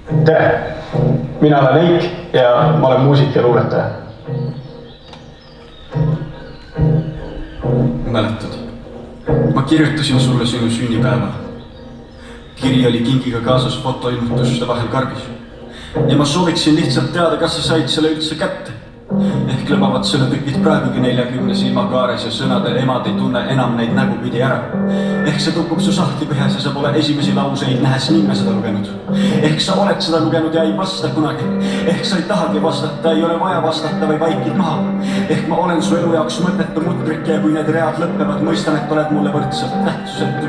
Tere! Mina olen Eik ja ma olen muusik ja luuletaja. Mäletad? Ma kirjutasin sulle sinu sünnipäeva. Kiri oli kingiga kaasas fotoilmutuste vahel karbis. Ja ma sooviksin lihtsalt teada, kas sa said selle üldse kätte. Ehk lõbavad selle tükid praegugi 40 silmakaares ja sõnade emad ei tunne enam neid nägupidi ära. Ehk see tukub su sahtli põhjas ja sa pole esimesi lauseid nähes nimme seda lugenud. Ehk sa oled seda lugenud ja ei vasta kunagi. Ehk sa ei tahagi vastata, ei ole vaja vastata või vaikid maha. Ehk ma olen su elu jaoks mõttetu mutrik ja kui need read lõppevad, mõistan, et oled mulle võrdselt tähtsusetu.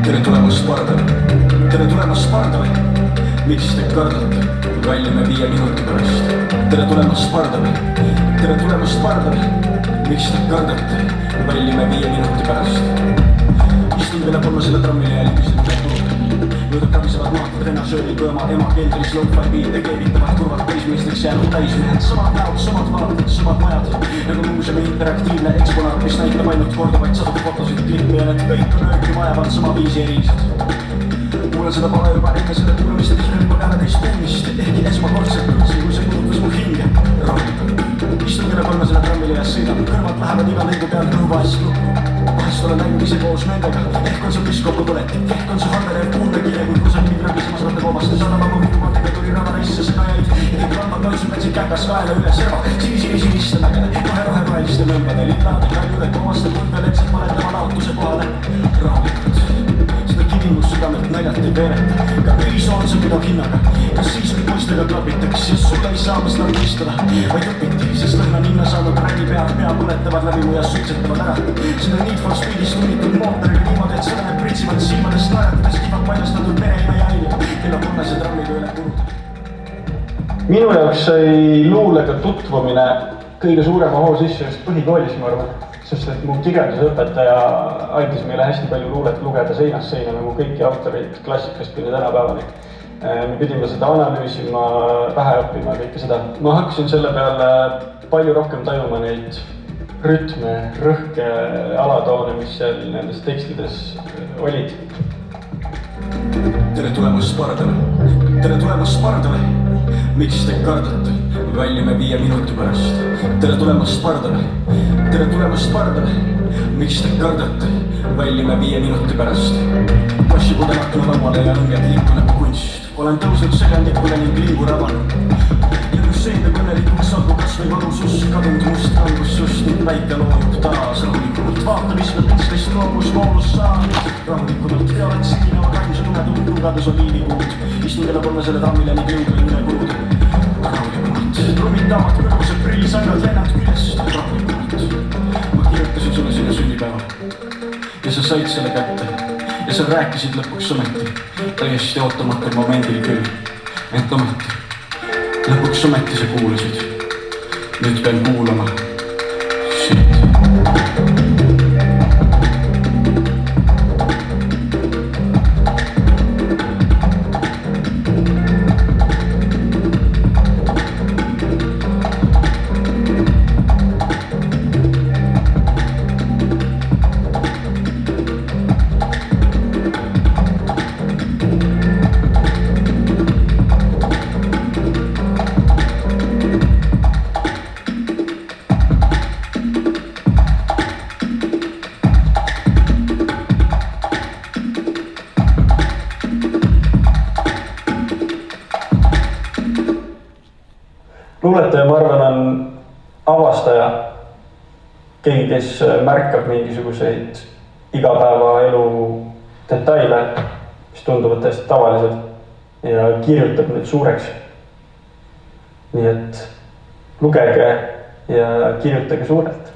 Tere tulemast pardale, tere tulemast pardale. Miks te kardate? Väljume 5 minuti pärast. Tere tulemast pardale, tere tulemast pardale. Miks te kardate? Väljume 5 minuti pärast. Istun veel polma selle trammile ja libisin turuga. Võidab kabisevad maad trenasöörid, kui oma ema keldris lõufaid viide keevitavad kurvad täismeistriks jäänud täismehed. Samad näod, samad vaated, samad majad. Nagu muuseumi interaktiivne eksponaat, mis näitab ainult korduvaid sadu fotosid klippe ja need kõik on ööki vajavad sama viisi erilised. Mulle seda pole juba enne selle kuulamist ja tihne juba käle teist tunnist. Ehkki esmakordselt tundsin, kui see kuulutas mu hinge. Rahulikult. Istun kelle kolme selle trammile ja sõidan. Kõrvad lähevad iga lõigu pealt õhu vahest lukku. Vahest olen näinud ise koos nendega. Ehk on see piskopu põletik. Ehk on see harverev kuulne kire, kui kusa mingi krabisema saate koobast. Sadama muuduvadega tuli rada reisse seda jäid. Ehk randad noisud võtsid käkas kaela üle serva. Siniste mägede, roheliste lõmbade, linnade, kaljude, komaste põlve letsed paletama laotuse kohale. Rahulikult. Kivimus südamelt näljalt ei veereta. Ka õis on see mida hinnaga. Kas siis kui poistega klapitaks ja sulle ei saa vast nagu istada. Vaid õpiti, sest lõhna ninna saanud ränni pead pea põletavad läbi mu ja suitsetavad ära. Seda Need for Speedist unitud mootoriga niimoodi, et sõned pritsivad silmadest naeratades kihvad paljastatud mereime ja aili. Kella kolmese trammiga üle kurud. Minu jaoks sai luulega tutvumine kõige suurema hoo sisse just põhikoolis, ma arvan. Sest et mu kirjandusõpetaja andis meile hästi palju luulet lugeda seinast seina, nagu kõiki autoreid klassikast kuni tänapäevani. Me pidime seda analüüsima, pähe õppima ja kõike seda. Ma hakkasin selle peale palju rohkem tajuma neid rütme, rõhke alatoone, mis seal nendes tekstides olid. Tere tulemast pardale, tere tulemast pardale. Miks te kardate? Väljume 5 minuti pärast. Tere tulemast pardale, tere tulemast pardale. Miks te kardate? Väljume 5 minuti pärast. Kassipudel akna lauale ja lõnged liiku nagu kunst. Olen tõusnud segendikule ning liigu rabanud. Ja kus seinde kõnelikuks sabu kas või valusus, kadunud must kangus sust ning väike loojub taas rahulikult. Vaata, mis me pinslist loomus voolus saanud. Rahulikult ja oled sinine oranž lumetud lugades oliivikuud. Istun kella kolme selle trammile ning jõudu üle kulud. Rahulikult. Trumitavad kõrgused prillisainad lennad küljest. Rahulikult. Ma kirjutasin sulle sinna sünnipäeva. Ja sa said selle kätte. Ja sa rääkisid lõpuks ometi. Täiesti ootamatul momendil küll. Ent ometi. Lõpuks ometi sa kuulasid. Nüüd pean kuulama. Sind. Luuletaja, ma arvan, on avastaja, keegi, kes märkab mingisuguseid igapäevaelu detaile, mis tunduvad täiesti tavalised ja kirjutab need suureks. Nii et lugege ja kirjutage suurelt.